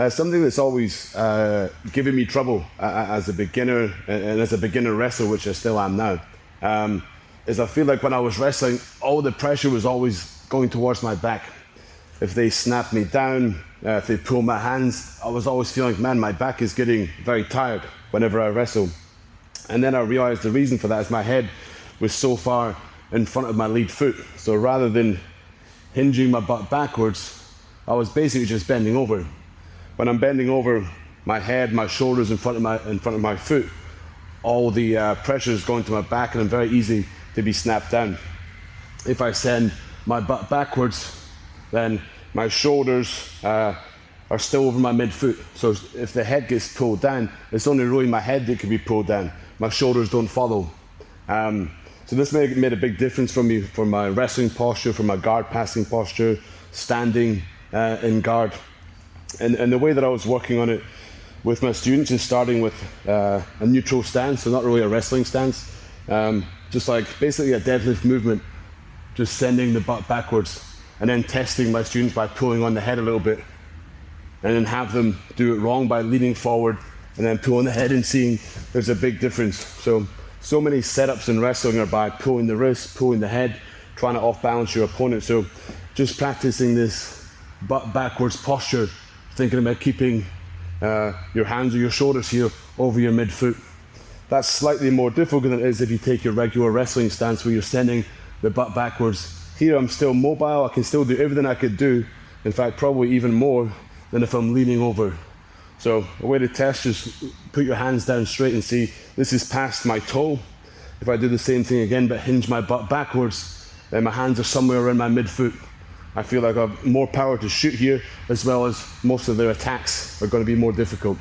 Something that's always given me trouble as a beginner and as a beginner wrestler, which I still am now, is I feel like when I was wrestling, all the pressure was always going towards my back. If they snap me down, if they pull my hands, I was always feeling, man, my back is getting very tired whenever I wrestle. And then I realized the reason for that is my head was so far in front of my lead foot. So rather than hinging my butt backwards, I was basically just bending over. When I'm bending over, my head, my shoulders in front of my foot, all the pressure is going to my back, and I'm very easy to be snapped down. If I send my butt backwards, then my shoulders are still over my midfoot. So if the head gets pulled down, it's only really my head that can be pulled down. My shoulders don't follow. So this made a big difference for me, for my wrestling posture, for my guard passing posture, standing in guard. And the way that I was working on it with my students is starting with a neutral stance, so not really a wrestling stance, just like basically a deadlift movement, just sending the butt backwards, and then testing my students by pulling on the head a little bit, and then have them do it wrong by leaning forward and then pulling the head and seeing there's a big difference. So many setups in wrestling are by pulling the wrist, pulling the head, trying to off balance your opponent. So just practicing this butt backwards posture, thinking about keeping your hands or your shoulders here over your midfoot. That's slightly more difficult than it is if you take your regular wrestling stance where you're sending the butt backwards. Here I'm still mobile, I can still do everything I could do, in fact probably even more than if I'm leaning over. So a way to test, just put your hands down straight and see, this is past my toe. If I do the same thing again but hinge my butt backwards, then my hands are somewhere around my midfoot. I feel like I have more power to shoot here, as well as most of their attacks are going to be more difficult.